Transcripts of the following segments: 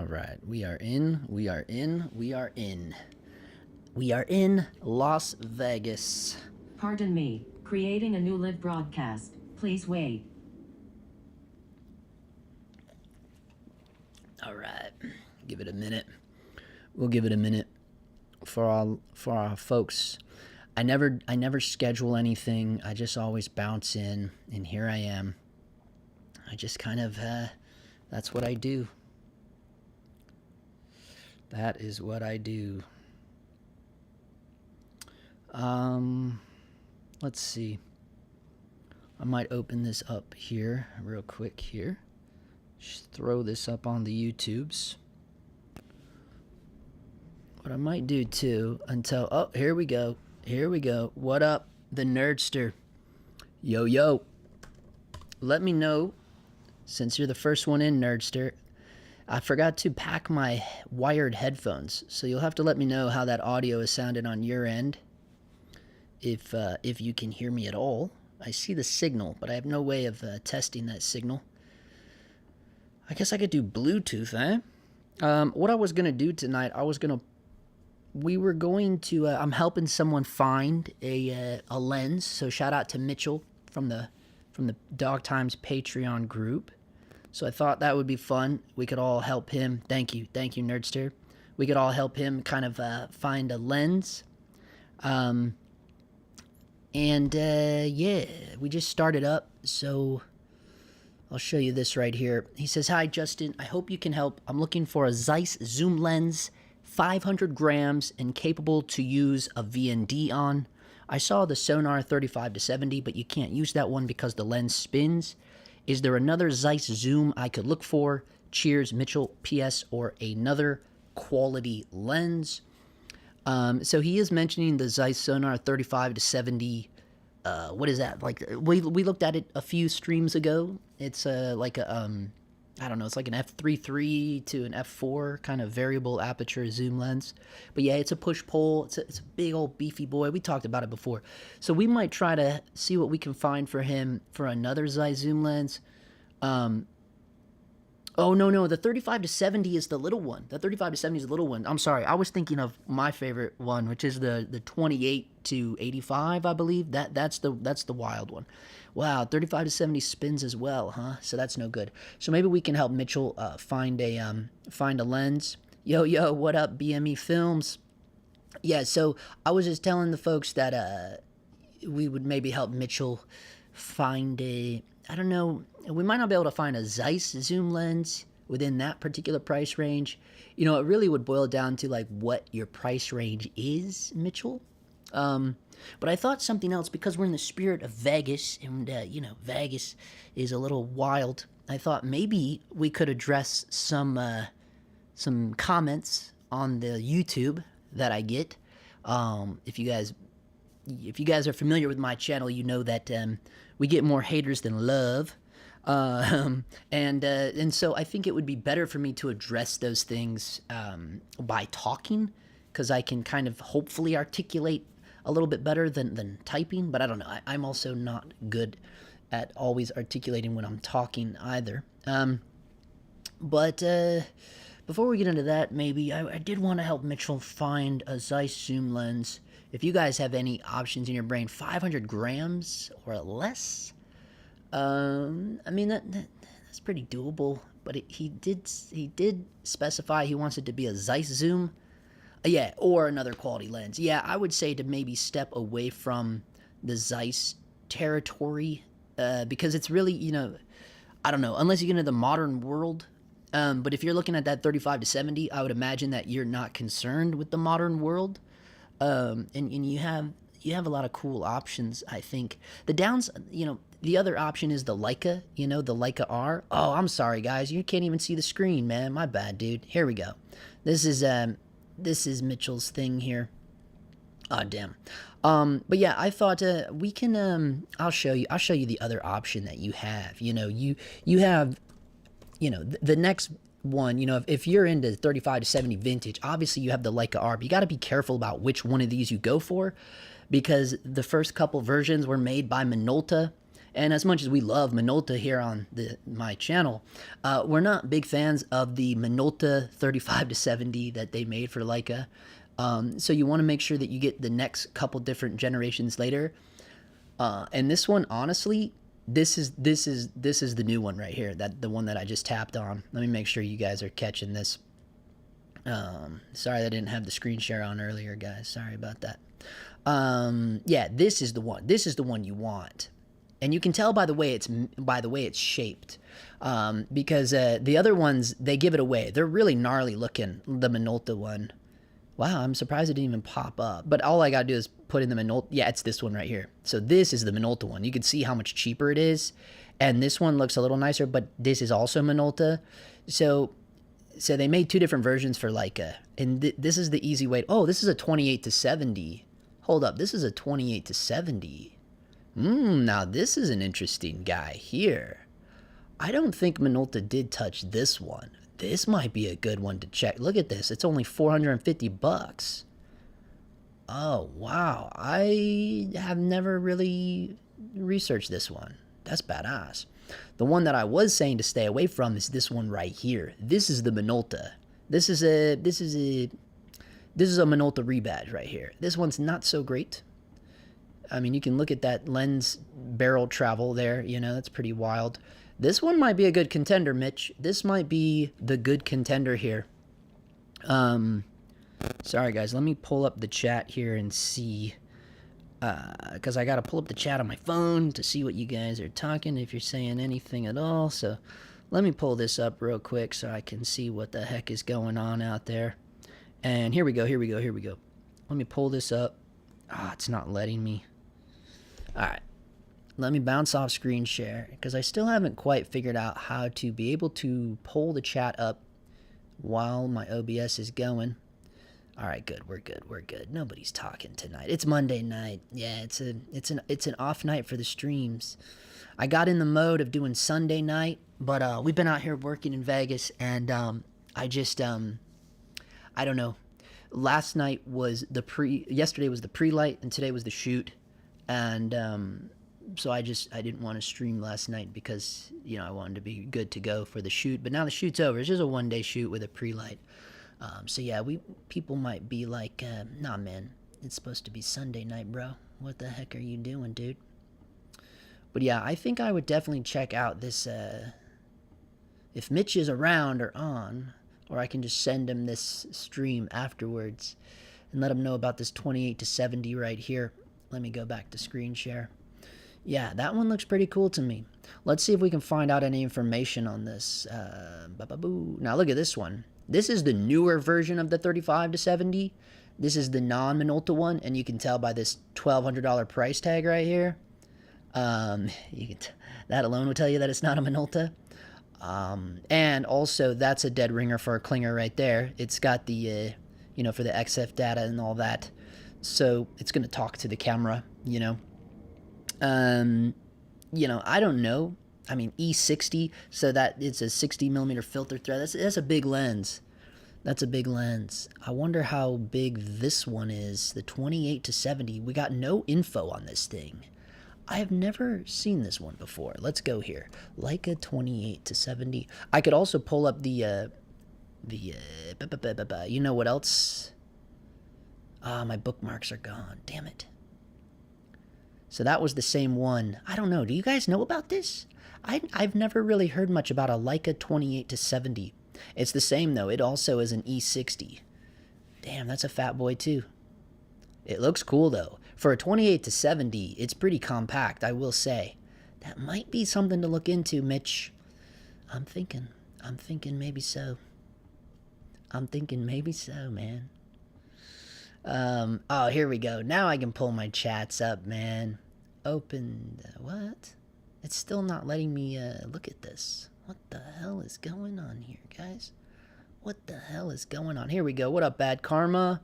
All right, we are in. We are in. We are in. We are in Las Vegas. Pardon me, creating a new live broadcast. Please wait. All right, give it a minute. We'll give it a minute for our folks. I never schedule anything. I just always bounce in, and here I am. I just kind of that's what I do. That is what I do. Let's see. I might open this up here real quick here. Just throw this up on the YouTubes. What I might do too until, oh, here we go. Here we go. What up, the nerdster? Yo, yo. Let me know, since you're the first one in, nerdster. I forgot to pack my wired headphones, so you'll have to let me know how that audio is sounded on your end. If you can hear me at all. I see the signal, but I have no way of testing that signal. I guess I could do Bluetooth, eh? What I was going to do tonight, we were going to, I'm helping someone find a lens, so shout out to Mitchell from the DOGTIMES Patreon group. So I thought that would be fun. We could all help him. Thank you, Nerdster. We could all help him kind of find a lens. Yeah, we just started up, so I'll show you this right here. He says, "Hi, Justin. I hope you can help. I'm looking for a Zeiss zoom lens, 500 grams, and capable to use a VND on. I saw the Sonar 35-70, but you can't use that one because the lens spins. Is there another Zeiss zoom I could look for? Cheers, Mitchell. PS, or another quality lens." So he is mentioning the Zeiss Sonar 35-70. What is that? Like, we looked at it a few streams ago. It's like a I don't know. It's like an f3.3 to an f4 kind of variable aperture zoom lens. But yeah, it's a push-pull. It's a big old beefy boy. We talked about it before. So we might try to see what we can find for him for another Zeiss zoom lens. Oh, no, the 35-70 is the little one. The 35-70 is the little one. I'm sorry, I was thinking of my favorite one, which is the 28-85, I believe. That's the wild one. Wow, 35-70 spins as well, huh? So that's no good. So maybe we can help Mitchell find a lens. Yo, what up, BME Films? Yeah, so I was just telling the folks that we would maybe help Mitchell find I don't know, we might not be able to find a Zeiss zoom lens within that particular price range. You know, it really would boil down to like what your price range is, Mitchell. But I thought something else, because we're in the spirit of Vegas, and Vegas is a little wild. I thought maybe we could address some comments on the YouTube that I get. If you guys are familiar with my channel, you know that we get more haters than love. And so I think it would be better for me to address those things by talking, because I can kind of hopefully articulate a little bit better than typing. But I don't know. I'm also not good at always articulating when I'm talking either. But before we get into that, maybe I did want to help Mitchell find a Zeiss zoom lens. If you guys have any options in your brain, 500 grams or less, I mean that's pretty doable. But he did specify he wants it to be a Zeiss zoom, yeah, or another quality lens. Yeah, I would say to maybe step away from the Zeiss territory, because it's really, I don't know, unless you get into the modern world. But if you're looking at that 35-70, I would imagine that you're not concerned with the modern world. And you have a lot of cool options, I think. The other option is the Leica, the Leica R. Oh, I'm sorry, guys. You can't even see the screen, man. My bad, dude. Here we go. This is Mitchell's thing here. Oh, damn. But yeah, I thought we can, I'll show you the other option that you have. You have, the next one, if you're into 35-70 vintage, obviously you have the Leica R, but you got to be careful about which one of these you go for, because the first couple versions were made by Minolta, And as much as we love Minolta here on my channel, we're not big fans of the Minolta 35 to 70 that they made for Leica. So you want to make sure that you get the next couple different generations later. And this one, honestly, this is the new one right here, that the one that I just tapped on. Let me make sure you guys are catching this. Sorry that I didn't have the screen share on earlier, guys. Sorry about that. Yeah, this is the one. This is the one you want, and you can tell by the way it's shaped, because the other ones, they give it away. They're really gnarly looking. The Minolta one. Wow, I'm surprised it didn't even pop up. But all I gotta do is put in the Minolta. Yeah, it's this one right here. So this is the Minolta one. You can see how much cheaper it is, and this one looks a little nicer. But this is also Minolta. So they made two different versions for Leica, and this is the easy way. Oh, this is a 28 to 70. Hold up, this is a 28 to 70. Now this is an interesting guy here. I don't think Minolta did touch this one. This might be a good one to check. Look at this. It's only 450 bucks. Oh, wow. I have never really researched this one. That's badass. The one that I was saying to stay away from is this one right here. This is the Minolta. This is a Minolta rebadge right here. This one's not so great. I mean, you can look at that lens barrel travel there. You know, that's pretty wild. This one might be a good contender, Mitch. This might be the good contender here. Sorry, guys. Let me pull up the chat here and see. Because I got to pull up the chat on my phone to see what you guys are talking, if you're saying anything at all. So let me pull this up real quick so I can see what the heck is going on out there. And here we go. Let me pull this up. It's not letting me. All right. Let me bounce off screen share, because I still haven't quite figured out how to be able to pull the chat up while my OBS is going. All right, good. We're good. Nobody's talking tonight. It's Monday night. Yeah, it's an off night for the streams. I got in the mode of doing Sunday night, but we've been out here working in Vegas, and I just I don't know. Last night was yesterday was the pre-light, and today was the shoot, and so I didn't want to stream last night because, you know, I wanted to be good to go for the shoot. But now the shoot's over. It's just a one-day shoot with a pre-light. So yeah, people might be like, nah, man, it's supposed to be Sunday night, bro. What the heck are you doing, dude? But yeah, I think I would definitely check out this, if Mitch is around or on, or I can just send him this stream afterwards and let him know about this 28 to 70 right here. Let me go back to screen share. Yeah, that one looks pretty cool to me. Let's see if we can find out any information on this. Now look at this one. This is the newer version of the 35 to 70. This is the non-Minolta one, and you can tell by this $1,200 price tag right here. That alone will tell you that it's not a Minolta. And also, that's a dead ringer for a Klinger right there. It's got the, for the XF data and all that. So it's going to talk to the camera, I don't know. I mean, E60, so that it's a 60 millimeter filter thread. That's a big lens. That's a big lens. I wonder how big this one is, the 28 to 70. We got no info on this thing. I have never seen this one before. Let's go here. Leica 28 to 70. I could also pull up the you know what else? My bookmarks are gone. Damn it. So that was the same one. I don't know. Do you guys know about this? I've never really heard much about a Leica 28 to 70. It's the same, though. It also is an E60. Damn, that's a fat boy, too. It looks cool, though. For a 28 to 70, it's pretty compact, I will say. That might be something to look into, Mitch. I'm thinking maybe so. Man. Oh, here we go. Now I can pull my chats up, man. Open, what? It's still not letting me look at this. What the hell is going on here, guys? What the hell is going on? Here we go. What up, Bad Karma?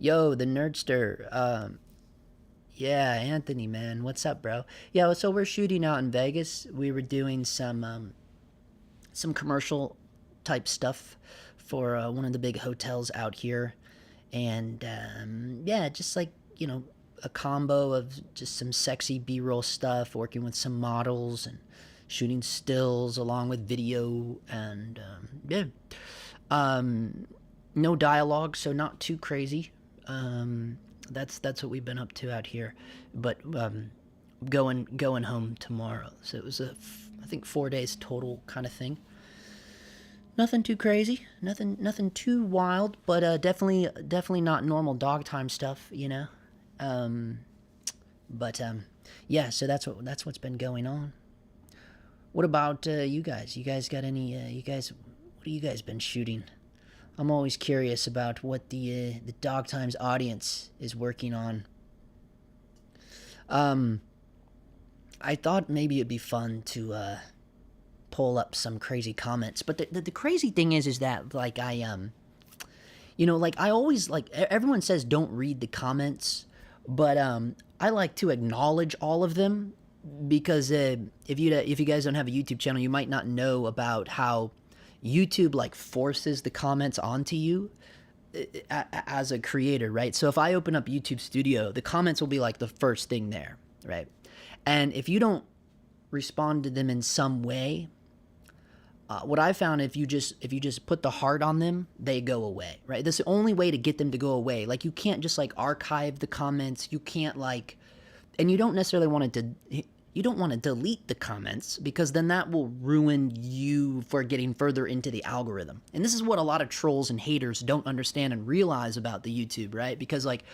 Yo, the Nerdster. Yeah, Anthony, man. What's up, bro? Yeah, so we're shooting out in Vegas. We were doing some commercial type stuff for one of the big hotels out here. And, yeah, just like, a combo of just some sexy B-roll stuff, working with some models and shooting stills along with video, and no dialogue, so not too crazy. That's what we've been up to out here, but going home tomorrow. So it was I think 4 days total kind of thing. Nothing too crazy, nothing too wild, but definitely not normal dog time stuff, you know. Yeah. So that's what's been going on. What about you guys? You guys got any? What have you guys been shooting? I'm always curious about what the Dog Times audience is working on. I thought maybe it'd be fun to pull up some crazy comments, but the crazy thing is that like I always, like, everyone says don't read the comments, but I like to acknowledge all of them, because if you guys don't have a YouTube channel, you might not know about how YouTube like forces the comments onto you as a creator, right? So if I open up YouTube Studio, the comments will be like the first thing there, right? And if you don't respond to them in some way, what I found, if you just put the heart on them, they go away, right? That's the only way to get them to go away. Like, you can't just like archive the comments. You can't like, and you don't necessarily want to delete the comments, because then that will ruin you for getting further into the algorithm. And this is what a lot of trolls and haters don't understand and realize about the YouTube, right? Because like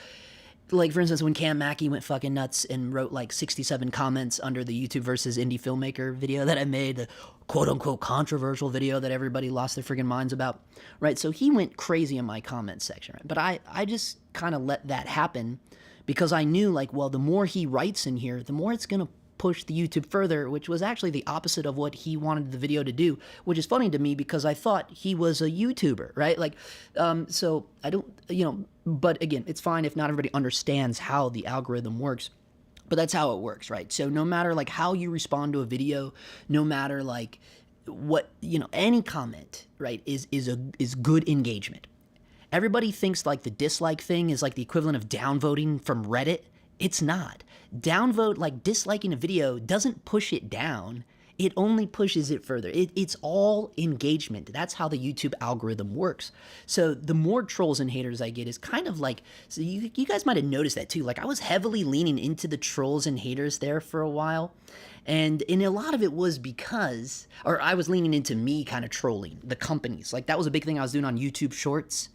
for instance, when Cam Mackey went fucking nuts and wrote like 67 comments under the YouTube versus indie filmmaker video that I made, the quote unquote controversial video that everybody lost their friggin' minds about, right? So he went crazy in my comment section, right? But I just kind of let that happen, because I knew, like, well, the more he writes in here, the more it's gonna push the YouTube further, which was actually the opposite of what he wanted the video to do, which is funny to me because I thought he was a YouTuber, right? Like, so I don't, but again, it's fine if not everybody understands how the algorithm works, but that's how it works, right? So no matter like how you respond to a video, no matter like what, any comment, right, is good engagement. Everybody thinks like the dislike thing is like the equivalent of downvoting from Reddit. It's not. Downvote, like disliking a video, doesn't push it down. It only pushes it further. It's all engagement. That's how the YouTube algorithm works. So the more trolls and haters I get is kind of like, so you guys might have noticed that too. Like, I was heavily leaning into the trolls and haters there for a while. And a lot of it was because, or I was leaning into me kind of trolling the companies. Like, that was a big thing I was doing on YouTube Shorts.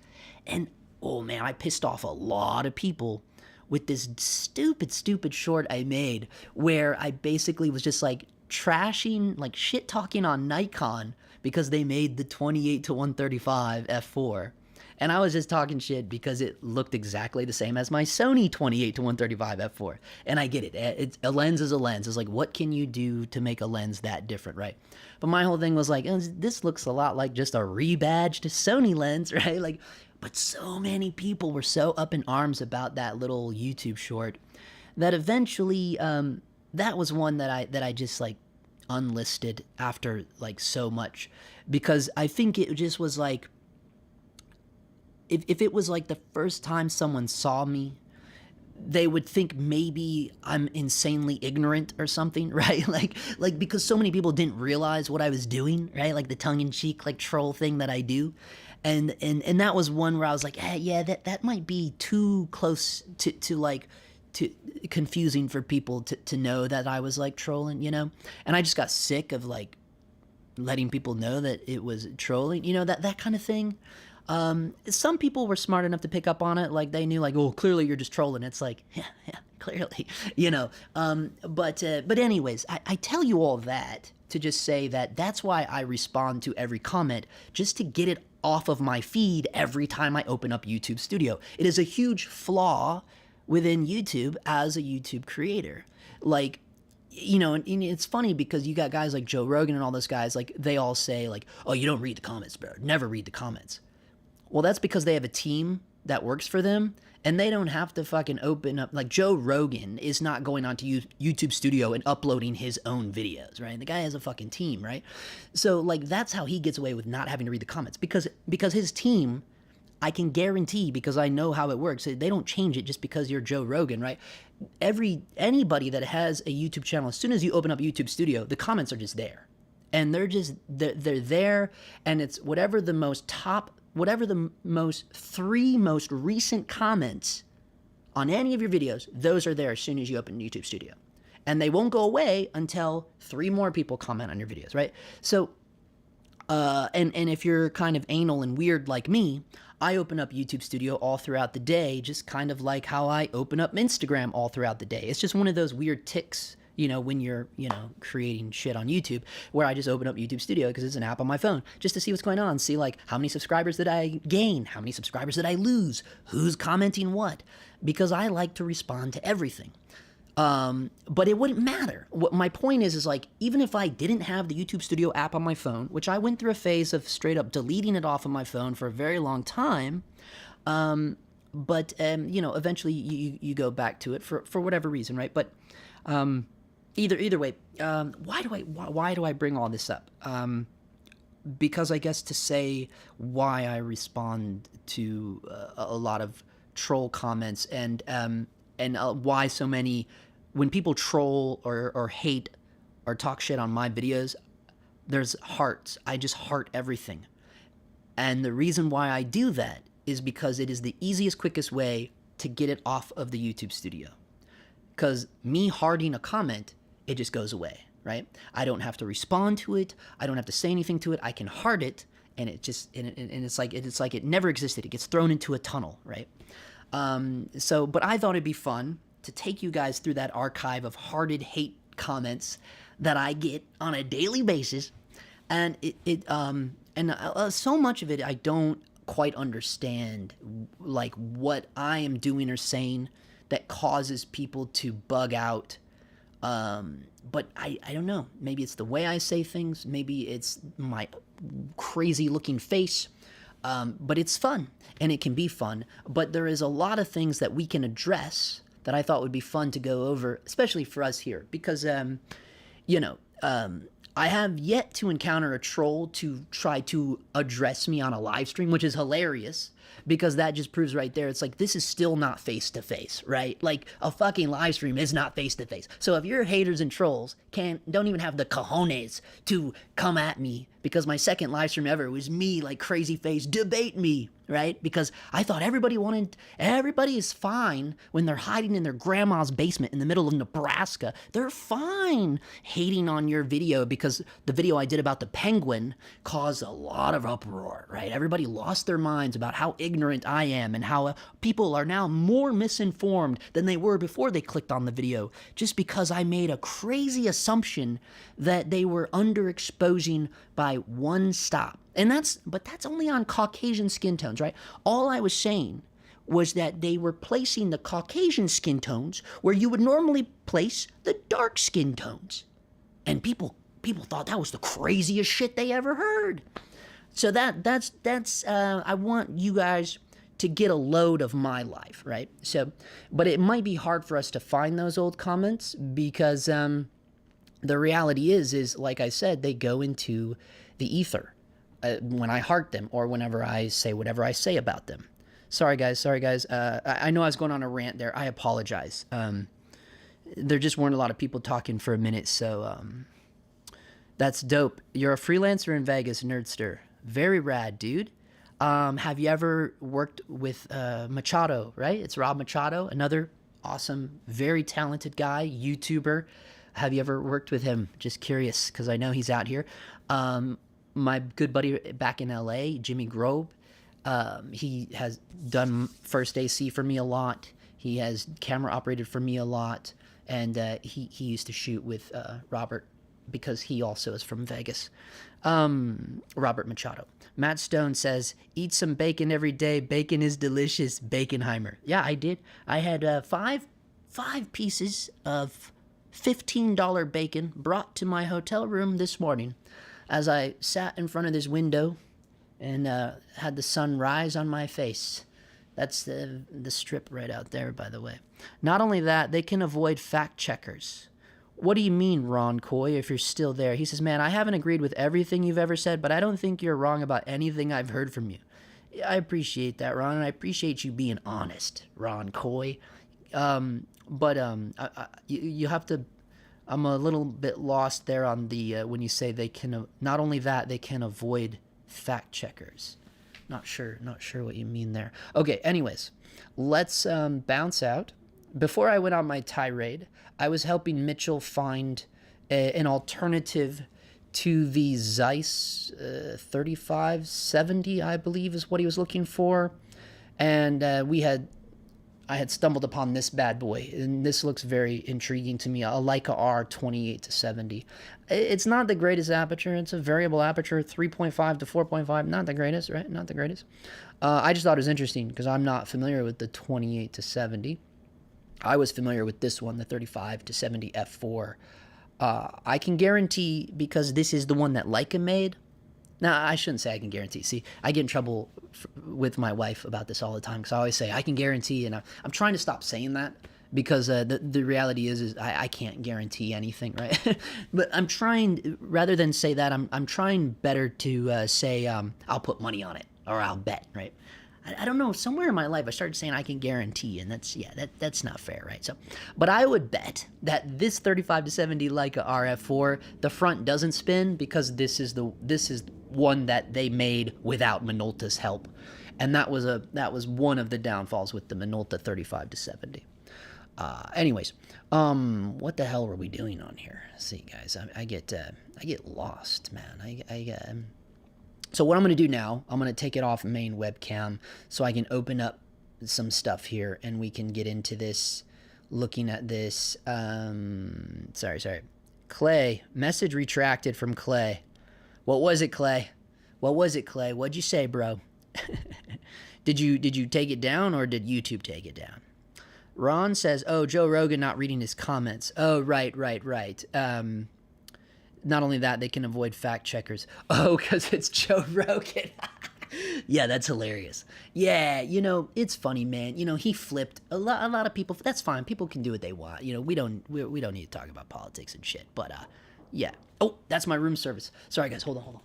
And oh man, I pissed off a lot of people with this stupid short I made, where I basically was just like trashing, like shit talking on Nikon because they made the 28-135 f4. And I was just talking shit because it looked exactly the same as my Sony 28-135 f4. And I get it. A lens is a lens. It's like, what can you do to make a lens that different, right? But my whole thing was like, this looks a lot like just a rebadged Sony lens, right? Like, but so many people were so up in arms about that little YouTube short that eventually that was one that I just like unlisted after like so much, because I think it just was like, if it was like the first time someone saw me, they would think maybe I'm insanely ignorant or something, right? Like because so many people didn't realize what I was doing, right? Like the tongue-in-cheek like troll thing that I do. And that was one where I was like, hey, yeah, that might be too close to confusing for people to know that I was like trolling, And I just got sick of like letting people know that it was trolling, that kind of thing. Some people were smart enough to pick up on it. Like, they knew, like, oh, clearly you're just trolling. It's like, yeah, clearly, But anyways, I tell you all that to just say that that's why I respond to every comment, just to get it off of my feed every time I open up YouTube Studio. It is a huge flaw within YouTube as a YouTube creator. Like, and it's funny because you got guys like Joe Rogan and all those guys, like, they all say, like, oh, you don't read the comments, bro. Never read the comments. Well, that's because they have a team that works for them, and they don't have to fucking open up. Like, Joe Rogan is not going onto YouTube Studio and uploading his own videos, right? The guy has a fucking team, right? So, like, that's how he gets away with not having to read the comments, because his team I can guarantee, because I know how it works, they don't change it just because you're Joe Rogan, right? Anybody that has a YouTube channel, as soon as you open up YouTube Studio, the comments are just there. And they're there, and it's whatever the three most recent comments on any of your videos, those are there as soon as you open YouTube Studio. And they won't go away until 3 more people comment on your videos, right? So, and if you're kind of anal and weird like me, I open up YouTube Studio all throughout the day, just kind of like how I open up Instagram all throughout the day. It's just one of those weird ticks, when you're, creating shit on YouTube, where I just open up YouTube Studio because it's an app on my phone just to see what's going on, see like how many subscribers did I gain, how many subscribers did I lose, who's commenting what, because I like to respond to everything. But it wouldn't matter. What my point is like, even if I didn't have the YouTube Studio app on my phone, which I went through a phase of straight up deleting it off of my phone for a very long time, but eventually you go back to it for whatever reason, right? But either way, why do I bring all this up? Because I guess to say why I respond to a lot of troll comments and why so many, when people troll or hate or talk shit on my videos, there's hearts. I just heart everything. And the reason why I do that is because it is the easiest, quickest way to get it off of the YouTube Studio. Because me hearting a comment, it just goes away, right? I don't have to respond to it. I don't have to say anything to it. I can heart it, and it just and it's like it never existed. It gets thrown into a tunnel, right? But I thought it'd be fun to take you guys through that archive of hearted hate comments that I get on a daily basis, and so much of it I don't quite understand, like what I am doing or saying that causes people to bug out. But I don't know. Maybe it's the way I say things. Maybe it's my crazy looking face. But it's fun, and it can be fun. But there is a lot of things that we can address that I thought would be fun to go over, especially for us here, because, I have yet to encounter a troll to try to address me on a live stream, which is hilarious, because that just proves right there, it's like, this is still not face-to-face, right? Like, a fucking live stream is not face-to-face. So if your haters and trolls don't even have the cojones to come at me, because my second live stream ever was me, like, crazy face, debate me, right? Because I thought everybody is fine when they're hiding in their grandma's basement in the middle of Nebraska. They're fine hating on your video because the video I did about the penguin caused a lot of uproar, right? Everybody lost their minds about how ignorant I am and how people are now more misinformed than they were before they clicked on the video, just because I made a crazy assumption that they were underexposing by one stop. But that's only on Caucasian skin tones, right? All I was saying was that they were placing the Caucasian skin tones where you would normally place the dark skin tones. And people thought that was the craziest shit they ever heard. So that's I want you guys to get a load of my life, right? So, but it might be hard for us to find those old comments because the reality is like I said, they go into the ether when I heart them or whenever I say whatever I say about them. Sorry guys. I know I was going on a rant there. I apologize. There just weren't a lot of people talking for a minute, so that's dope. You're a freelancer in Vegas, Nerdster. Very rad, dude. Have you ever worked with Machado, right? It's Rob Machado, another awesome, very talented guy, YouTuber. Have you ever worked with him? Just curious, because I know he's out here. My good buddy back in LA, Jimmy Grobe, he has done First AC for me a lot. He has camera operated for me a lot. And he used to shoot with Robert because he also is from Vegas. Robert Machado. Matt Stone says, eat some bacon every day. Bacon is delicious. Baconheimer. Yeah, I did. I had five pieces of $15 bacon brought to my hotel room this morning as I sat in front of this window and had the sun rise on my face. That's the strip right out there, by the way. Not only that, they can avoid fact checkers. What do you mean, Ron Coy, if you're still there? He says, man, I haven't agreed with everything you've ever said, but I don't think you're wrong about anything I've heard from you. I appreciate that, Ron, and I appreciate you being honest, Ron Coy. You have to. I'm a little bit lost there on the when you say they can. Not only that, they can avoid fact checkers. Not sure what you mean there. Okay, anyways, let's bounce out. Before I went on my tirade, I was helping Mitchell find an alternative to the Zeiss 3570, I believe is what he was looking for. And I had stumbled upon this bad boy, and this looks very intriguing to me, a Leica R 28-70. It's not the greatest aperture. It's a variable aperture, 3.5 to 4.5. Not the greatest, right? Not the greatest. I just thought it was interesting because I'm not familiar with the 28-70. I was familiar with this one, the 35-70 f4. I can guarantee, because this is the one that Leica made. Now, I shouldn't say I can guarantee. See, I get in trouble with my wife about this all the time because I always say I can guarantee, and I'm trying to stop saying that because the reality is I can't guarantee anything, right? But I'm trying, rather than say that, I'm trying better to say I'll put money on it or I'll bet, right? I don't know, somewhere in my life I started saying I can guarantee, and that's not fair, right? So, but I would bet that this 35-70 Leica RF4, the front doesn't spin because this is one that they made without Minolta's help, and that was one of the downfalls with the Minolta 35-70. Anyways, what the hell were we doing on here? See, guys, I get lost, man. So what I'm going to do now, I'm going to take it off main webcam so I can open up some stuff here and we can get into this, looking at this. Sorry. Clay, message retracted from Clay. What was it, Clay? What'd you say, bro? Did you take it down or did YouTube take it down? Ron says, oh, Joe Rogan not reading his comments. Oh, right. Not only that, they can avoid fact checkers. Oh, because it's Joe Rogan. Yeah, that's hilarious. Yeah, it's funny, man. He flipped a lot of people. That's fine. People can do what they want. We don't need to talk about politics and shit. But yeah. Oh, that's my room service. Sorry, guys. Hold on.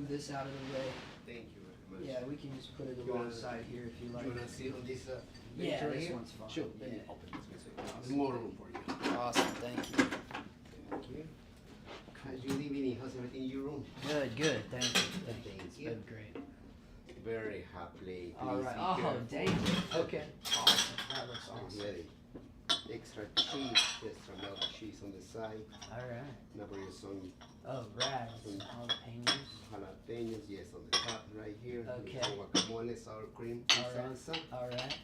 This out of the way. Thank you very much. Yeah, we can just put it alongside here if you like. You want to sit on this yeah, right this here? one's fine. Sure, let me open this way. There's more room for you. Awesome, thank you. Thank you. How's your evening? How's everything in your room? Good, thank you. Thank It's you. been great. Very happily. All right. Oh, thank you. Okay. Awesome. That looks awesome. Ready. Extra cheese, extra milk cheese on the side. All right. Now for your some Oh, right. Some jalapenos. jalapenos, yes, on the top right here. Okay. Some guacamole, sour cream, salsa, All right.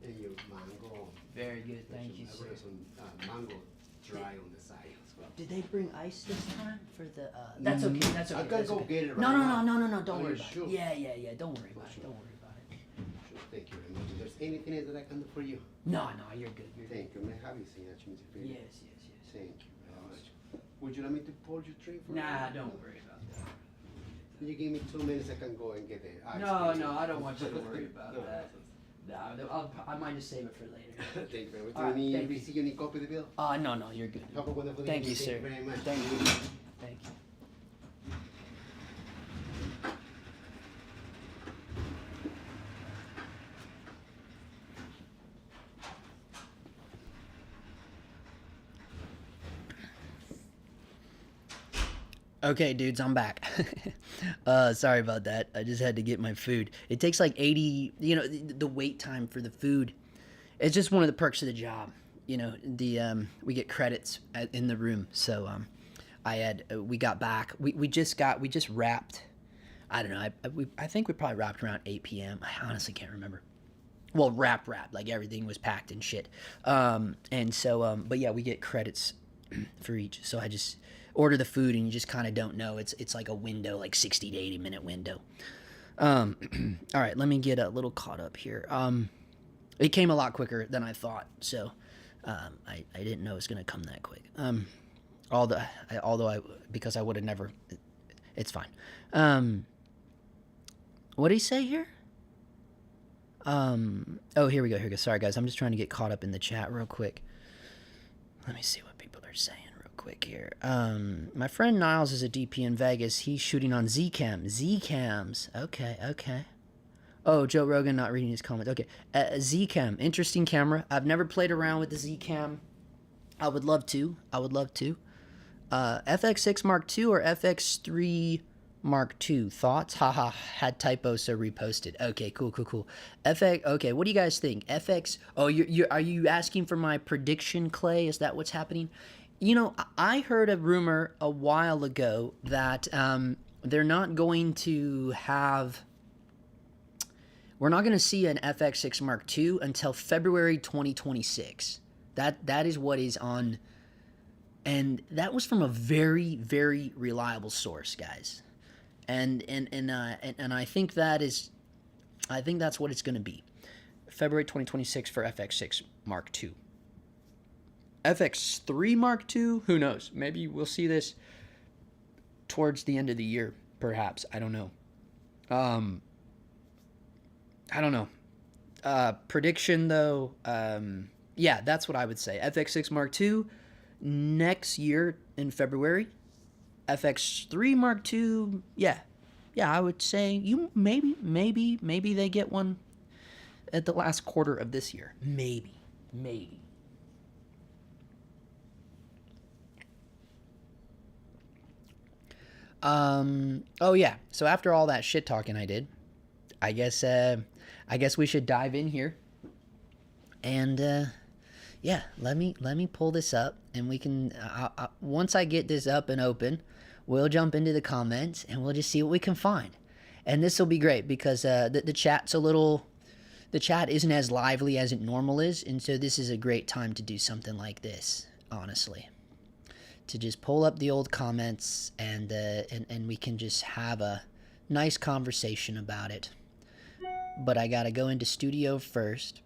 and your mango. Very good. Thank you, sir. There's some mango dry on the side as well. Did they bring ice this time for the? That's okay. That's okay. I gotta go get it right No. now. Don't Are worry you about sure? it. Yeah. Don't worry about it. Sure. Don't worry about it. Sure, thank you very much. If there's anything else that I can do for you, No, you're good. You're good. thank you. May I have you sing at Mr. Phillip? Yes. Thank you very much. Would you like me to pour your drink for Nah, you? don't worry about that. You give me 2 minutes, I can go and get it. No, I don't want you to worry about No, that. I might just save it for later. Thank you very much. All right, Do you thank need you. receipt? You need copy of the bill? No, you're good. Have a wonderful Thank evening. you, sir. Thank you very much. Thank you. Thank you. Okay, dudes, I'm back. Sorry about that. I just had to get my food. It takes like 80, the wait time for the food. It's just one of the perks of the job. We get credits in the room. So we got back. We just wrapped. I don't know. I think we probably wrapped around 8 p.m. I honestly can't remember. Well, wrapped, like everything was packed and shit. But yeah, we get credits for each. So I just order the food and you just kind of don't know. It's like a window, like 60 to 80 minute window. All right, let me get a little caught up here. It came a lot quicker than I thought. So I didn't know it was gonna come that quick. Because I would have never. It's fine. What did he say here? Oh, here we go. Sorry, guys. I'm just trying to get caught up in the chat real quick. Let me see what people are saying real quick here. My friend Niles is a DP in Vegas. He's shooting on Zcams. Okay. Oh, Joe Rogan not reading his comments. Okay. Zcam, interesting camera. I've never played around with the Zcam. I would love to. FX6 Mark II or FX3 Mark II? Thoughts? Haha, had typo, so reposted. Okay, cool. FX, okay, what do you guys think? FX, oh, are you asking for my prediction, Clay? Is that what's happening? You know, I heard a rumor a while ago that they're not going to have... We're not going to see an FX6 Mark II until February 2026. That is what is on... And that was from a very, very reliable source, guys. And I think that's what it's going to be. February 2026 for FX6 Mark II. FX3 Mark II, who knows? Maybe we'll see this towards the end of the year, perhaps. I don't know. Prediction, though, yeah, that's what I would say. FX6 Mark II next year in February. FX3 Mark II, yeah, I would say maybe they get one at the last quarter of this year. Maybe. Oh yeah. So after all that shit talking I did, I guess we should dive in here. And yeah, let me pull this up, and we can once I get this up and open, we'll jump into the comments and we'll just see what we can find. And this will be great because the chat isn't as lively as it normal is, and so this is a great time to do something like this, honestly. To just pull up the old comments and we can just have a nice conversation about it. But I gotta go into studio first,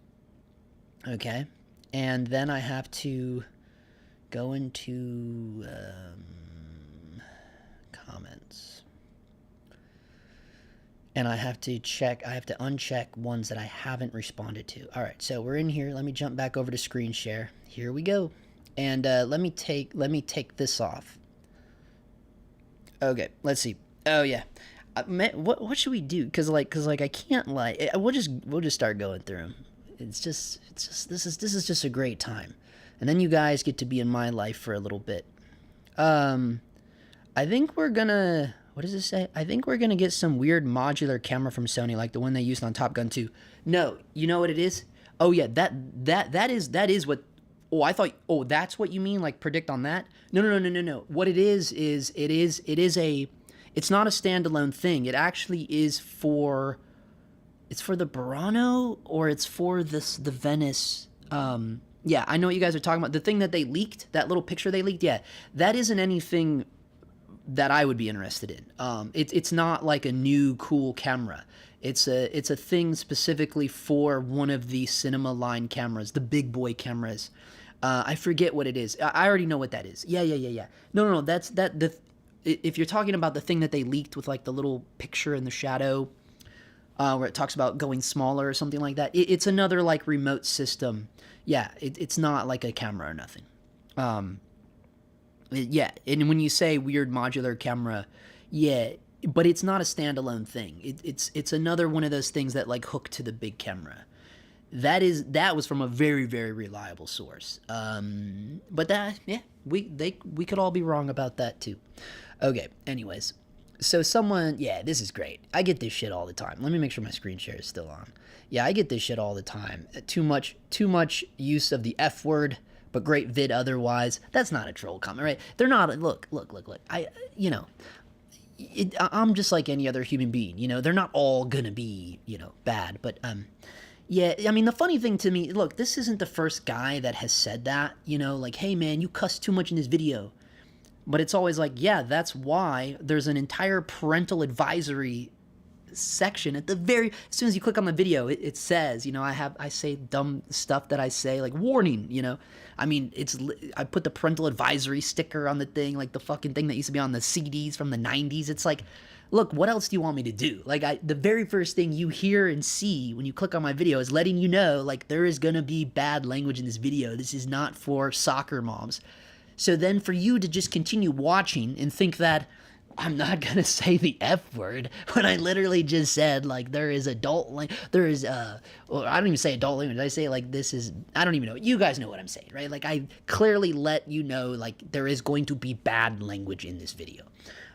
okay? And then I have to go into comments. And I have to uncheck ones that I haven't responded to. All right, so we're in here. Let me jump back over to screen share. Here we go. And let me take this off. Okay, let's see. Oh yeah. What should we do? Cause I can't we'll just start going through them. This is just a great time, and then you guys get to be in my life for a little bit. I think we're gonna. What does it say? I think we're gonna get some weird modular camera from Sony, like the one they used on Top Gun 2. No, you know what it is? Oh yeah, that is what. Oh, I thought. Oh, that's what you mean? Like predict on that? No. What it is a. It's not a standalone thing. It actually is for. It's for the Burano, or it's for the Venice. Yeah, I know what you guys are talking about. The thing that they leaked, that little picture they leaked. Yeah, that isn't anything that I would be interested in. It's not like a new cool camera. It's a thing specifically for one of the cinema line cameras, the big boy cameras. I forget what it is. I already know what that is. Yeah. No. That's that. If you're talking about the thing that they leaked with like the little picture in the shadow, where it talks about going smaller or something like that, it's another like remote system. Yeah, it's not like a camera or nothing. Yeah, and when you say weird modular camera, yeah, but it's not a standalone thing. It's another one of those things that like hook to the big camera. That was from a very, very reliable source. But that, yeah, we could all be wrong about that too. Okay, anyways. So yeah, this is great. I get this shit all the time. Let me make sure my screen share is still on. Yeah, I get this shit all the time. Too much use of the F word, but great vid otherwise. That's not a troll comment, right? They're not. Look. I'm just like any other human being. They're not all gonna be, bad. But yeah. I mean, the funny thing to me, look, this isn't the first guy that has said that. Like, hey man, you cuss too much in this video. But it's always like, yeah, that's why there's an entire parental advisory section at the very, as soon as you click on the video, it says, you know, I say dumb stuff that I say, like warning, you know. I mean, I put the parental advisory sticker on the thing, like the fucking thing that used to be on the CDs from the 90s. It's like, look, what else do you want me to do? Like, the very first thing you hear and see when you click on my video is letting you know, like, there is gonna be bad language in this video. This is not for soccer moms. So then for you to just continue watching and think that I'm not gonna say the F word when I literally just said, like, there is adult, like, there is, well, I don't even say adult language. I say, like, this is, I don't even know. You guys know what I'm saying, right? Like, I clearly let you know, like, there is going to be bad language in this video.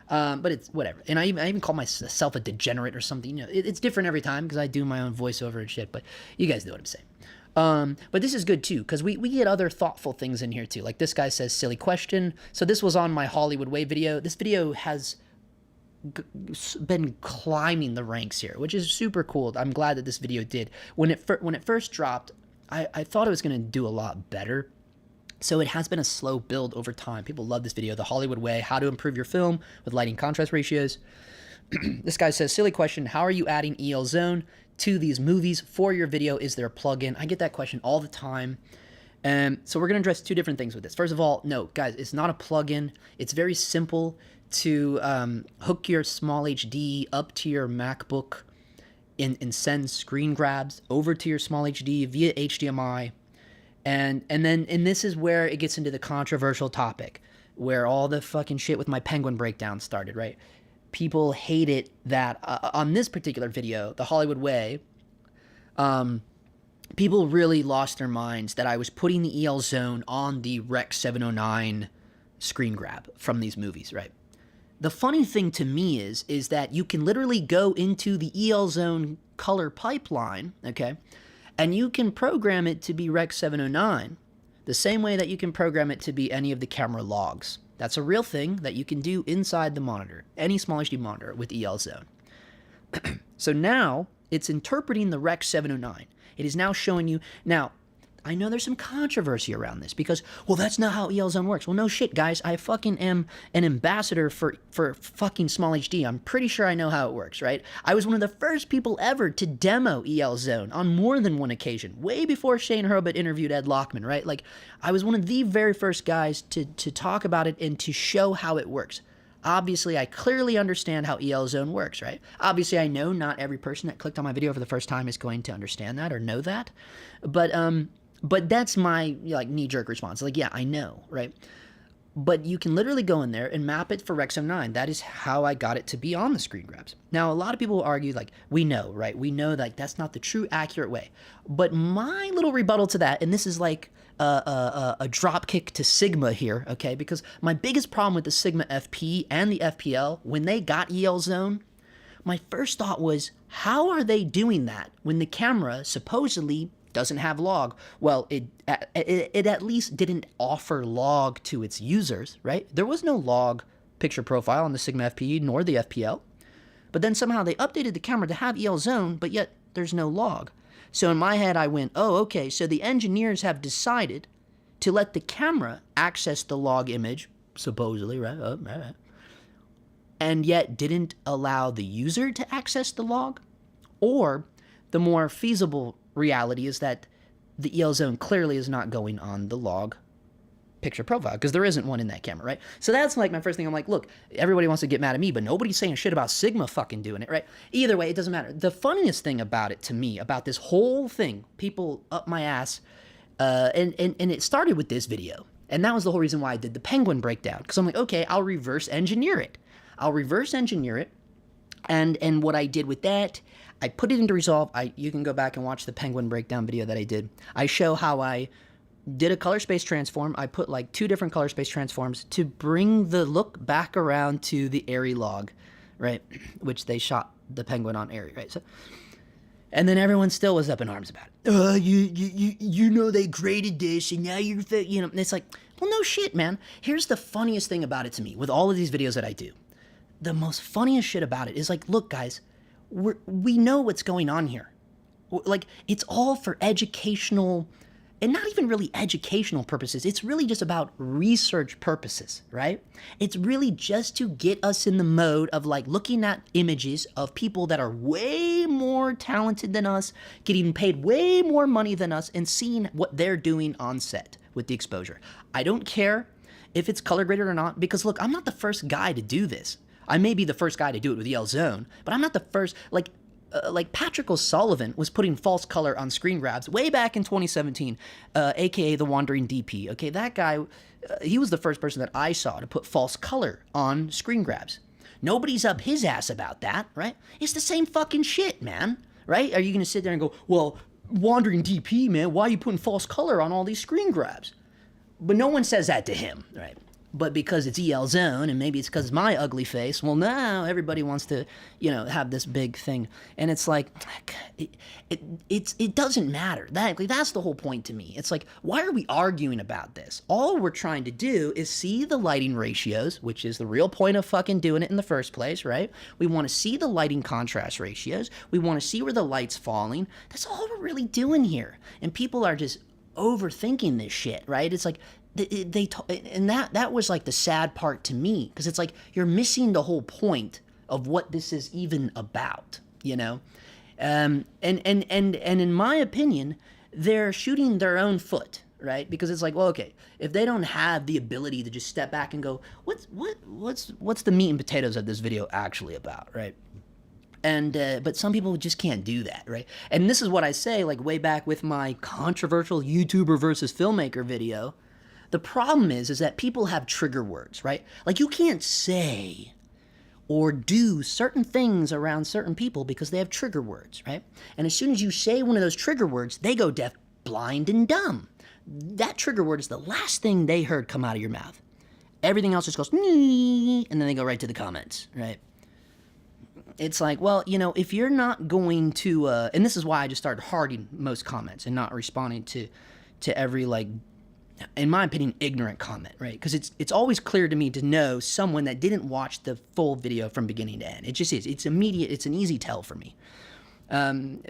But it's whatever. And I even call myself a degenerate or something. You know, it's different every time because I do my own voiceover and shit, but you guys know what I'm saying. But this is good too, because we get other thoughtful things in here too. Like this guy says, silly question. So this was on my Hollywood Way video. This video has been climbing the ranks here, which is super cool. I'm glad that this video did. When it first dropped, I thought it was going to do a lot better. So it has been a slow build over time. People love this video, The Hollywood Way, how to improve your film with lighting contrast ratios. This guy says, silly question, how are you adding EL Zone to these movies for your video? Is there a plugin? I get that question all the time. So we're going to address two different things with this. First of all, no, guys, it's not a plugin. It's very simple to hook your small HD up to your MacBook and send screen grabs over to your small HD via HDMI. And this is where it gets into the controversial topic, where all the fucking shit with my penguin breakdown started, right? People hate it that on this particular video, The Hollywood Way, people really lost their minds that I was putting the EL Zone on the Rec 709 screen grab from these movies, right? The funny thing to me is that you can literally go into the EL Zone color pipeline, okay, and you can program it to be Rec 709 the same way that you can program it to be any of the camera logs. That's a real thing that you can do inside the monitor, any small HD monitor with EL Zone. So now it's interpreting the Rec 709. It is now showing you. Now, I know there's some controversy around this because, well, that's not how EL Zone works. Well, no shit, guys. I fucking am an ambassador for fucking small HD. I'm pretty sure I know how it works, right? I was one of the first people ever to demo EL Zone on more than one occasion, way before Shane Hurlbut interviewed Ed Lockman, right? Like, I was one of the very first guys to talk about it and to show how it works. Obviously, I clearly understand how EL Zone works, right? Obviously, I know not every person that clicked on my video for the first time is going to understand that or know that, but that's my, like, knee-jerk response. Like, yeah, I know, right? But you can literally go in there and map it for Rec 709. That is how I got it to be on the screen grabs. Now, a lot of people will argue, like, we know, right? We know that that's not the true, accurate way. But my little rebuttal to that, and this is like a drop kick to Sigma here, okay? Because my biggest problem with the Sigma FP and the FPL, when they got EL Zone, my first thought was, how are they doing that when the camera supposedly doesn't have log? Well, it at least didn't offer log to its users, right? There was no log picture profile on the Sigma FP nor the FPL. But then somehow they updated the camera to have EL Zone, but yet there's no log. So in my head, I went, oh, okay, so the engineers have decided to let the camera access the log image, supposedly, right? Oh, right. And yet didn't allow the user to access the log? Or the more feasible reality is that the EL Zone clearly is not going on the log picture profile because there isn't one in that camera, right? So that's like my first thing. I'm like, look, everybody wants to get mad at me, but nobody's saying shit about Sigma fucking doing it, right? Either way, it doesn't matter. The funniest thing about it to me, about this whole thing, people up my ass, and it started with this video. And that was the whole reason why I did the penguin breakdown. Because I'm like, okay, I'll reverse engineer it. And what I did with that, I put it into Resolve. You can go back and watch the penguin breakdown video that I did. I show how I did a color space transform. I put like 2 different color space transforms to bring the look back around to the Airy log, right? Which they shot the penguin on Airy, right? So, and then everyone still was up in arms about it. You know they graded this and now you're, you know, and it's like, well, no shit, man. Here's the funniest thing about it to me with all of these videos that I do. The most funniest shit about it is like, look, guys, we know what's going on here. Like, it's all for educational, and not even really educational purposes. It's really just about research purposes, right? It's really just to get us in the mode of like looking at images of people that are way more talented than us, getting paid way more money than us, and seeing what they're doing on set with the exposure. I don't care if it's color graded or not, because look, I'm not the first guy to do this. I may be the first guy to do it with Yale Zone, but I'm not the first. Like Patrick O'Sullivan was putting false color on screen grabs way back in 2017, aka the Wandering DP. Okay, that guy, he was the first person that I saw to put false color on screen grabs. Nobody's up his ass about that, right? It's the same fucking shit, man, right? Are you gonna sit there and go, well, Wandering DP, man, why are you putting false color on all these screen grabs? But no one says that to him, right? But because it's EL Zone, and maybe it's because of my ugly face, well, now everybody wants to, have this big thing. And it's like, it doesn't matter. That's the whole point to me. It's like, why are we arguing about this? All we're trying to do is see the lighting ratios, which is the real point of fucking doing it in the first place, right? We want to see the lighting contrast ratios. We want to see where the light's falling. That's all we're really doing here. And people are just overthinking this shit, right? It's like, and that was like the sad part to me, because it's like you're missing the whole point of what this is even about, and in my opinion, they're shooting their own foot, right? Because it's like, well, okay, if they don't have the ability to just step back and go, what's the meat and potatoes of this video actually about, right? And but some people just can't do that, right? And this is what I say, like way back with my controversial YouTuber versus filmmaker video. The problem is that people have trigger words, right? Like you can't say or do certain things around certain people because they have trigger words, right? And as soon as you say one of those trigger words, they go deaf, blind, and dumb. That trigger word is the last thing they heard come out of your mouth. Everything else just goes, and then they go right to the comments, right? It's like, well, if you're not going to, and this is why I just started hearting most comments and not responding to every, like, in my opinion, ignorant comment, right? Because it's always clear to me to know someone that didn't watch the full video from beginning to end. It just is. It's immediate. It's an easy tell for me,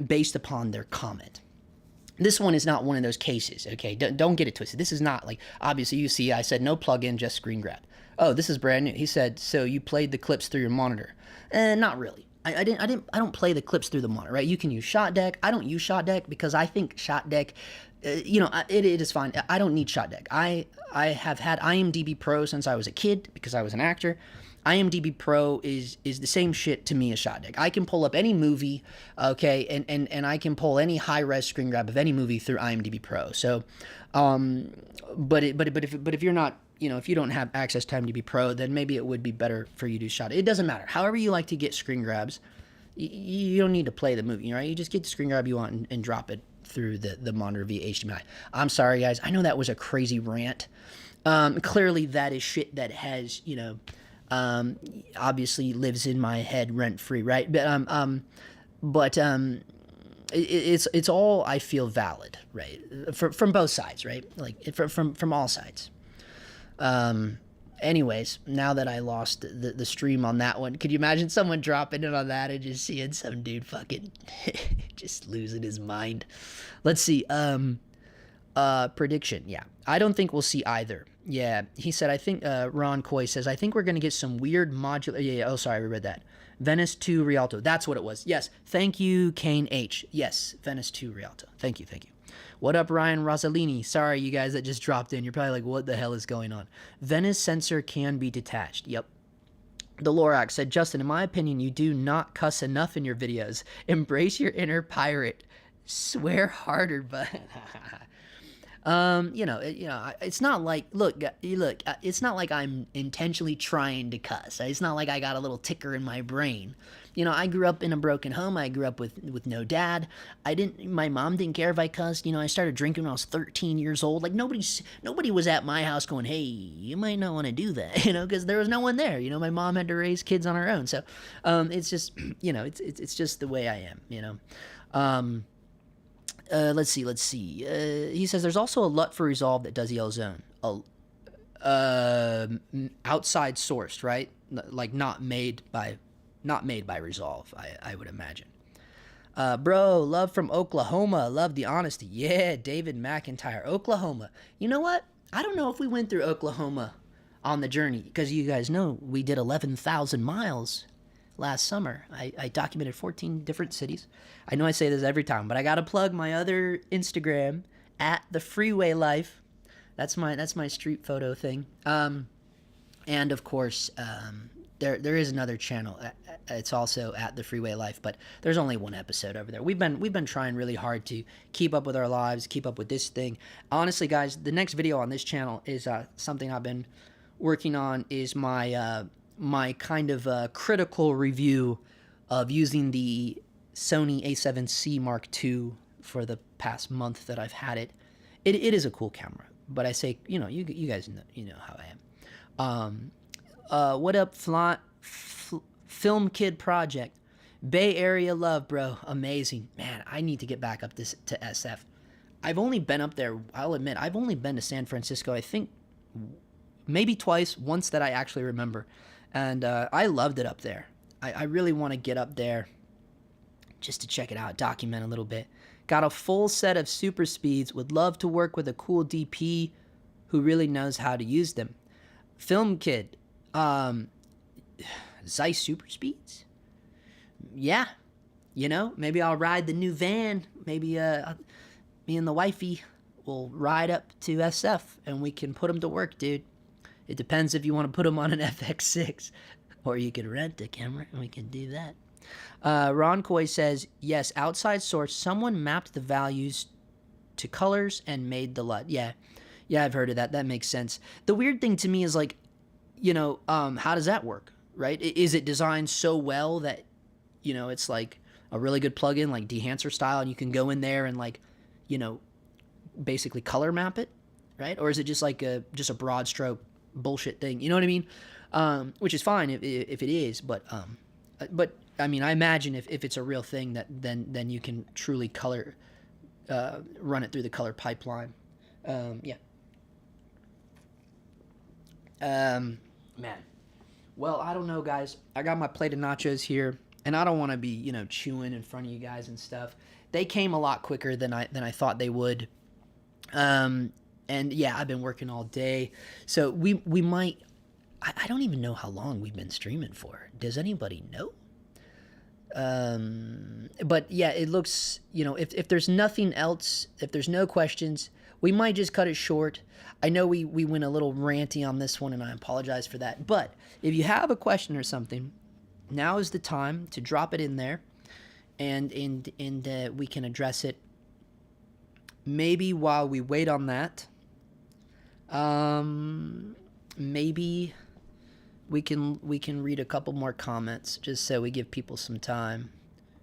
based upon their comment. This one is not one of those cases, okay? Don't get it twisted. This is not like, obviously you see I said no plug-in, just screen grab. Oh, this is brand new. He said, so you played the clips through your monitor. Not really. I don't play the clips through the monitor, right? You can use Shot Deck. I don't use Shot Deck because I think Shot Deck, it is fine. I don't need Shot Deck. I have had IMDb Pro since I was a kid because I was an actor. IMDb Pro is the same shit to me as Shot Deck. I can pull up any movie, okay, and I can pull any high-res screen grab of any movie through IMDb Pro. So, but if you're not, if you don't have access to IMDb Pro, then maybe it would be better for you to Shot It. It doesn't matter. However you like to get screen grabs, you don't need to play the movie, right? You just get the screen grab you want and drop it through the monitor via HDMI. I'm sorry, guys. I know that was a crazy rant. Clearly, that is shit that has, obviously lives in my head rent-free, right? But it's all, I feel, valid, right? From both sides, right? Like from all sides. Anyways, now that I lost the stream on that one, could you imagine someone dropping in on that and just seeing some dude fucking just losing his mind? Let's see. Prediction. Yeah. I don't think we'll see either. Yeah. He said, I think, Ron Coy says, I think we're going to get some weird modular. Yeah. Oh, sorry. We read that. Venice 2 Rialto. That's what it was. Yes. Thank you, Kane H. Yes. Venice 2 Rialto. Thank you. Thank you. What up, Ryan Rossellini? Sorry, you guys that just dropped in. You're probably like, what the hell is going on? Venice sensor can be detached. Yep. The Lorax said, Justin, in my opinion, you do not cuss enough in your videos. Embrace your inner pirate. Swear harder, but... it's not like, look, it's not like I'm intentionally trying to cuss. It's not like I got a little ticker in my brain. I grew up in a broken home. I grew up with no dad. My mom didn't care if I cussed. I started drinking when I was 13 years old. Like nobody was at my house going, hey, you might not want to do that, because there was no one there. My mom had to raise kids on her own. So, it's just, it's just the way I am, Let's see. He says there's also a LUT for Resolve that does EL Zone. Outside sourced, right? Like not made by Resolve, I would imagine. Bro, love from Oklahoma. Love the honesty. Yeah, David McIntyre, Oklahoma. You know what? I don't know if we went through Oklahoma on the journey, because you guys know we did 11,000 miles last summer. I documented 14 different cities. I know I say this every time, but I gotta plug my other Instagram at the Freeway Life. That's my street photo thing. And of course, there is another channel. It's also at the Freeway Life, but there's only one episode over there. We've been trying really hard to keep up with our lives, keep up with this thing. Honestly, guys, the next video on this channel is something I've been working on. Is my my kind of critical review of using the Sony A7C Mark II for the past month that I've had it. It is a cool camera, but I say, you know, you guys know, you know how I am. What up, Film Kid Project? Bay Area love, bro. Amazing. Man, I need to get back up to SF. I've only been up there, I'll admit, I've only been to San Francisco, I think, maybe twice, once that I actually remember. And I loved it up there. I really want to get up there just to check it out, document a little bit. Got a full set of super speeds. Would love to work with a cool DP who really knows how to use them. Film Kid. Zeiss super speeds? Yeah. You know, maybe I'll ride the new van. Maybe me and the wifey will ride up to SF and we can put them to work, dude. It depends if you want to put them on an FX6, or you could rent a camera and we can do that. Ron Coy says, yes, outside source, someone mapped the values to colors and made the LUT. Yeah, I've heard of that. That makes sense. The weird thing to me is, like, you know, how does that work, right? Is it designed so well that, you know, it's like a really good plugin, like Dehancer style, and you can go in there and, like, you know, basically color map it, right? Or is it just like just a broad stroke bullshit thing? You know what I mean? Which is fine if it is, but I mean, I imagine if it's a real thing, that then you can truly color, run it through the color pipeline. Yeah. Man. Well, I don't know, guys. I got my plate of nachos here, and I don't want to be, you know, chewing in front of you guys and stuff. They came a lot quicker than I thought they would. And yeah, I've been working all day, so we might. I don't even know how long we've been streaming for. Does anybody know? But yeah, it looks, you know, if there's nothing else, if there's no questions, we might just cut it short. I know we went a little ranty on this one, and I apologize for that. But if you have a question or something, now is the time to drop it in there, and we can address it. Maybe while we wait on that, maybe we can read a couple more comments, just so we give people some time.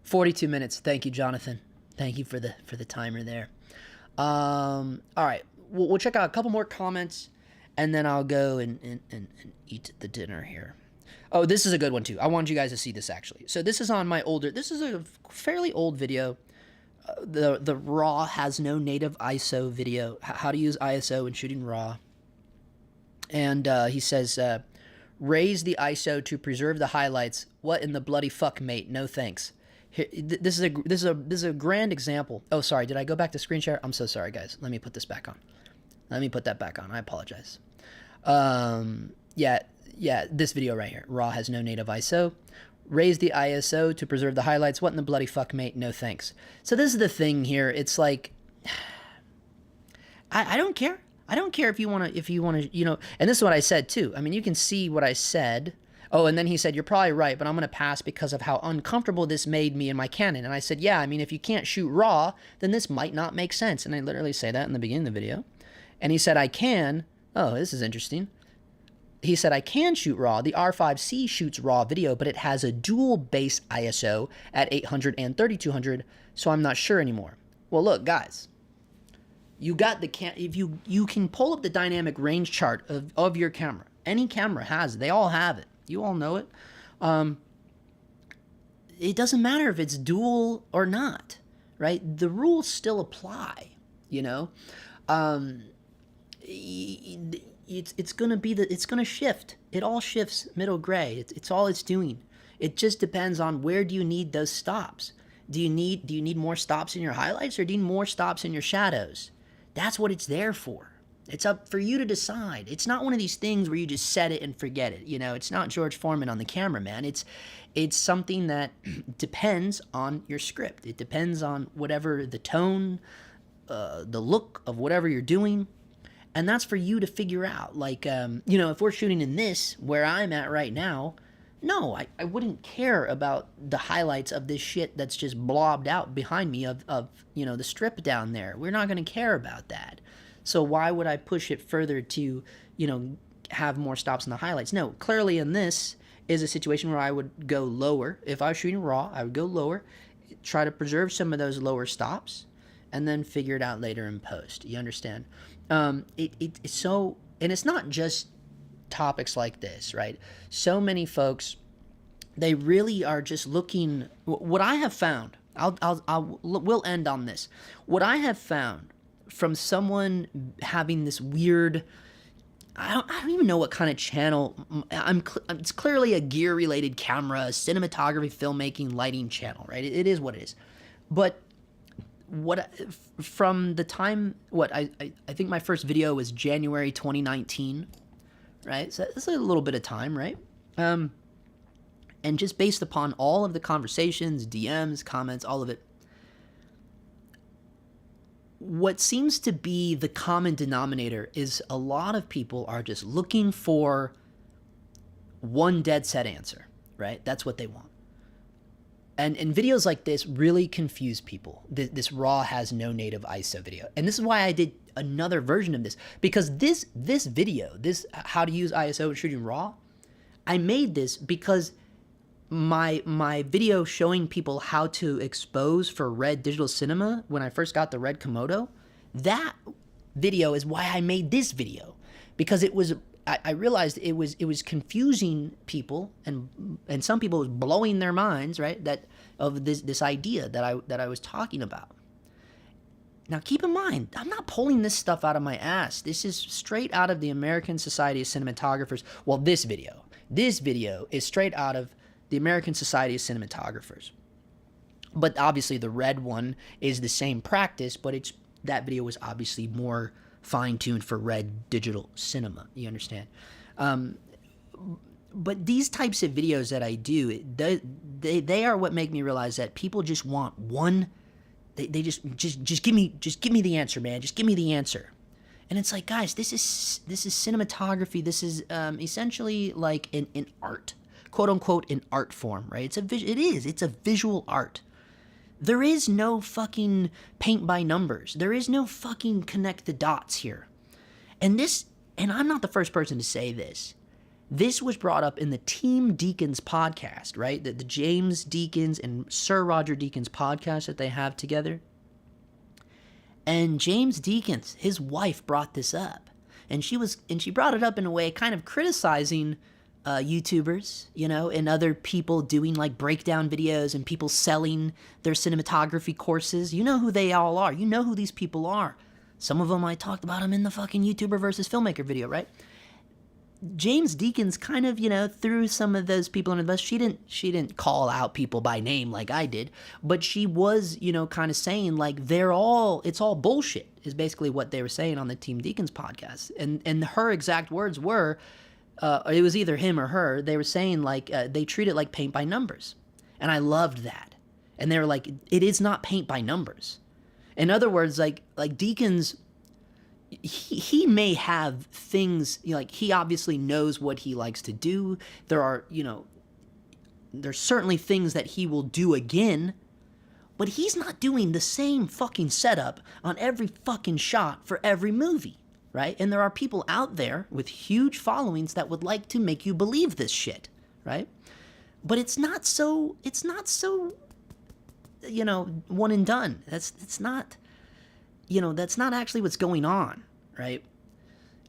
42 minutes. Thank you, Jonathan. Thank you for the timer there. All right, we'll check out a couple more comments, and then I'll go and eat the dinner here. Oh, this is a good one too. I wanted you guys to see this, actually. So this is on my older. This is a fairly old video. The RAW has no native ISO video. How to use ISO when shooting RAW. And he says, raise the ISO to preserve the highlights. What in the bloody fuck, mate? No thanks. Here, this is a grand example. Oh, sorry. Did I go back to screen share? I'm so sorry, guys. Let me put this back on. Let me put that back on. I apologize. Yeah. This video right here. RAW has no native ISO. Raise the ISO to preserve the highlights. What in the bloody fuck, mate? No thanks. So this is the thing here. It's like, I don't care. I don't care if you want to, you know, and this is what I said too. I mean, you can see what I said. Oh, and then he said, you're probably right, but I'm going to pass because of how uncomfortable this made me in my Canon. And I said, yeah, I mean, if you can't shoot RAW, then this might not make sense. And I literally say that in the beginning of the video. And he said, I can. Oh, this is interesting. He said, I can shoot RAW. The R5C shoots RAW video, but it has a dual base ISO at 800 and 3200, so I'm not sure anymore. Well, look, guys. You got the if you can pull up the dynamic range chart of your camera. Any camera has it. They all have it. You all know it. It doesn't matter if it's dual or not, right? The rules still apply, you know? It's gonna shift. It all shifts middle gray. It's all it's doing. It just depends on where do you need those stops. Do you need more stops in your highlights, or do you need more stops in your shadows? That's what it's there for. It's up for you to decide. It's not one of these things where you just set it and forget it. It's not George Foreman on the camera, man. It's something that depends on your script. It depends on whatever the tone, the look of whatever you're doing. And that's for you to figure out. Like, if we're shooting in this, where I'm at right now, no, I wouldn't care about the highlights of this shit that's just blobbed out behind me of the strip down there. We're not going to care about that. So why would I push it further to, have more stops in the highlights? No, clearly in this is a situation where I would go lower. If I was shooting raw, I would go lower, try to preserve some of those lower stops, and then figure it out later in post. You understand? It's so, and it's not just topics like this, right? So many folks, they really are just looking. What I have found, we'll end on this. What I have found from someone having this weird, I don't even know what kind of channel. It's clearly a gear-related camera, cinematography, filmmaking, lighting channel, right? It is what it is. But from the time, I think my first video was January 2019, right? So that's a little bit of time, right? And just based upon all of the conversations, DMs, comments, all of it, what seems to be the common denominator is a lot of people are just looking for one dead set answer, right? That's what they want. And videos like this really confuse people. This raw has no native ISO video. And this is why I did another version of this, because this video, this how to use ISO when shooting raw, I made this because my video showing people how to expose for Red Digital Cinema when I first got the Red Komodo, that video is why I made this video, because I realized it was confusing people, and some people, it was blowing their minds, right? That of this idea that I was talking about. Now keep in mind, I'm not pulling this stuff out of my ass. This is straight out of the American Society of Cinematographers. Well, this video is straight out of the American Society of Cinematographers. But obviously the red one is the same practice, but that video was obviously more fine-tuned for Red Digital Cinema. You understand? But these types of videos that I do, they are what make me realize that people just want one. They just give me the answer, man. Just give me the answer. And it's like, guys, this is cinematography. This is essentially like an art, quote unquote, an art form, right? It's a visual art. There is no fucking paint by numbers. There is no fucking connect the dots here. And I'm not the first person to say this. This was brought up in the Team Deakins podcast, right? The James Deakins and Sir Roger Deakins podcast that they have together. And James Deakins, his wife, brought this up. And she brought it up in a way kind of criticizing YouTubers, and other people doing like breakdown videos and people selling their cinematography courses. You know who they all are. You know who these people are. Some of them, I talked about them in the fucking YouTuber versus filmmaker video, right? James Deakins kind of, threw some of those people under the bus. She didn't call out people by name like I did, but she was, kind of saying like it's all bullshit is basically what they were saying on the Team Deakins podcast. And her exact words were, it was either him or her, they were saying like they treat it like paint by numbers. And I loved that. And they were like, it is not paint by numbers. In other words, like Deakins, he may have things, like he obviously knows what he likes to do. There are, there's certainly things that he will do again, but he's not doing the same fucking setup on every fucking shot for every movie. Right? And there are people out there with huge followings that would like to make you believe this shit, right? But it's not so, one and done. That's not actually what's going on, right?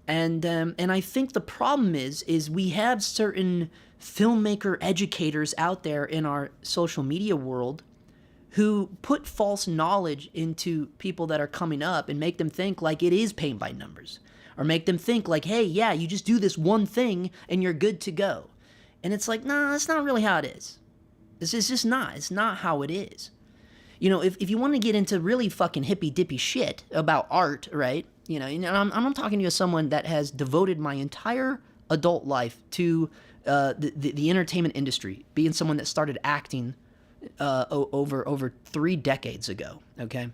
And I think the problem is we have certain filmmaker educators out there in our social media world who put false knowledge into people that are coming up and make them think like it is paint by numbers, or make them think like, hey, yeah, you just do this one thing and you're good to go. And it's like, nah, that's not really how it is. It's just not. It's not how it is. if you want to get into really fucking hippy dippy shit about art, right? And I'm talking to you as someone that has devoted my entire adult life to the entertainment industry, being someone that started acting over 3 decades ago. Okay,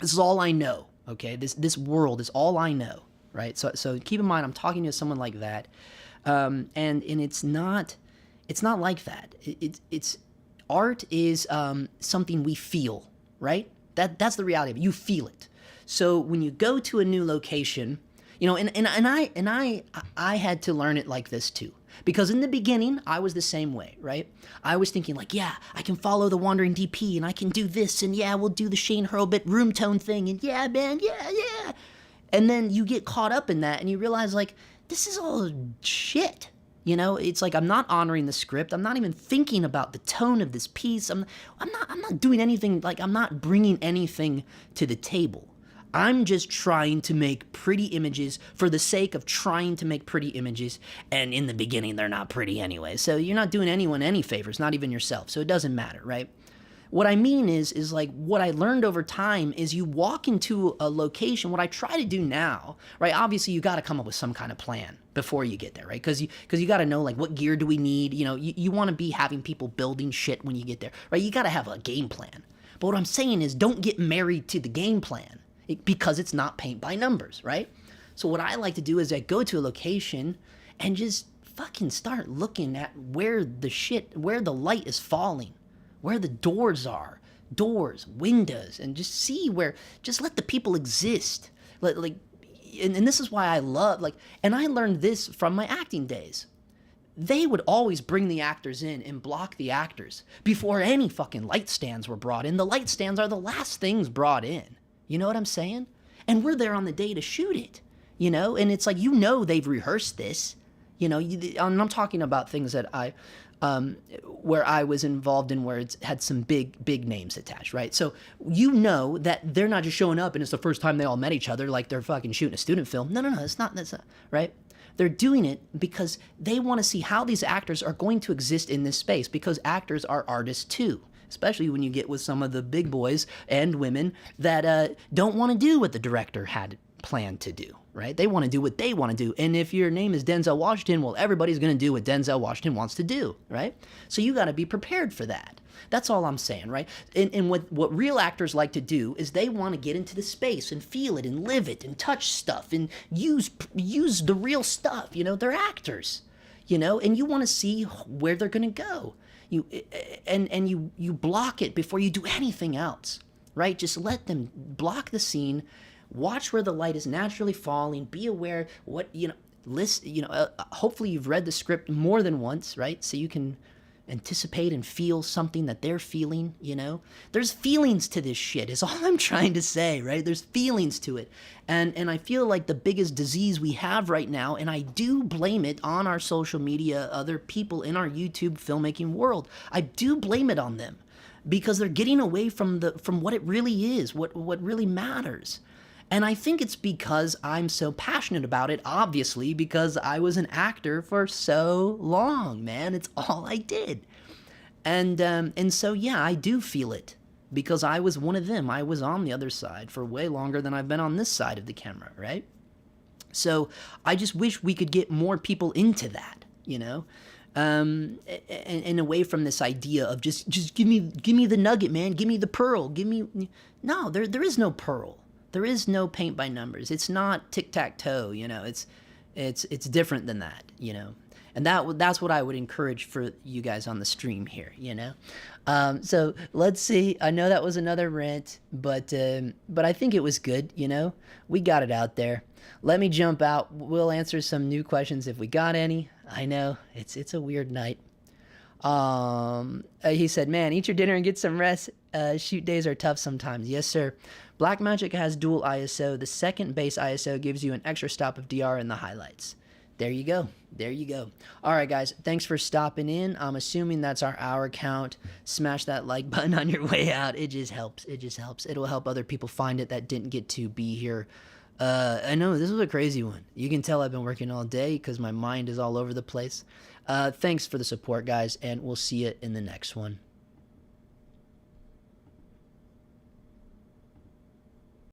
this is all I know. Okay, this world is all I know, right? So keep in mind, I'm talking to someone like that, and it's not like that. It's art is something we feel, right? That's the reality of it. You feel it. So when you go to a new location, and I had to learn it like this too. Because in the beginning, I was the same way, right? I was thinking like, yeah, I can follow the wandering DP and I can do this, and yeah, we'll do the Shane Hurlbut room tone thing, and yeah, man, yeah. And then you get caught up in that and you realize like, this is all shit. It's like I'm not honoring the script. I'm not even thinking about the tone of this piece. I'm not doing anything, like I'm not bringing anything to the table. I'm just trying to make pretty images for the sake of trying to make pretty images, and in the beginning they're not pretty anyway. So you're not doing anyone any favors, not even yourself. So it doesn't matter, right? What I mean is like what I learned over time is you walk into a location. What I try to do now, right? Obviously, you got to come up with some kind of plan before you get there, right? Because you got to know like what gear do we need. You want to be having people building shit when you get there, right? You got to have a game plan. But what I'm saying is don't get married to the game plan because it's not paint by numbers, right? So what I like to do is I go to a location and just fucking start looking at where the light is falling, where the doors are, windows, and just just let the people exist. And this is why I love, and I learned this from my acting days. They would always bring the actors in and block the actors before any fucking light stands were brought in. The light stands are the last things brought in. You know what I'm saying? And we're there on the day to shoot it, and it's like, they've rehearsed this, I'm talking about things that where I was involved in, where it's had some big names attached, right? So that they're not just showing up and it's the first time they all met each other like they're fucking shooting a student film. No, that's not, right? They're doing it because they want to see how these actors are going to exist in this space, because actors are artists too. Especially when you get with some of the big boys and women that don't want to do what the director had planned to do, right? They want to do what they want to do. And if your name is Denzel Washington, well, everybody's going to do what Denzel Washington wants to do, right? So you got to be prepared for that. That's all I'm saying, right? And what real actors like to do is they want to get into the space and feel it and live it and touch stuff and use the real stuff. They're actors, and you want to see where they're going to go. You block it before you do anything else, right? Just let them block the scene, watch where the light is naturally falling, be aware hopefully you've read the script more than once, right? So you can anticipate and feel something that they're feeling, There's feelings to this shit is all I'm trying to say, right? There's feelings to it. And I feel like the biggest disease we have right now, and I do blame it on our social media, other people in our YouTube filmmaking world, I do blame it on them, because they're getting away from what it really is, what really matters. And I think it's because I'm so passionate about it, obviously, because I was an actor for so long, man. It's all I did. And so, yeah, I do feel it, because I was one of them. I was on the other side for way longer than I've been on this side of the camera, right? So I just wish we could get more people into that, and away from this idea of just give me the nugget, man. Give me the pearl. No, there is no pearl. There is no paint by numbers. It's not tic-tac-toe, it's different than that, And that's what I would encourage for you guys on the stream here, So let's see. I know that was another rant, but I think it was good, We got it out there. Let me jump out. We'll answer some new questions if we got any. I know it's a weird night. He said, man, eat your dinner and get some rest. Shoot days are tough sometimes. Yes, sir. Blackmagic has dual ISO. The second base ISO gives you an extra stop of DR in the highlights. There you go. All right, guys. Thanks for stopping in. I'm assuming that's our hour count. Smash that like button on your way out. It just helps. It'll help other people find it that didn't get to be here. I know this was a crazy one. You can tell I've been working all day because my mind is all over the place. Thanks for the support, guys, and we'll see you in the next one.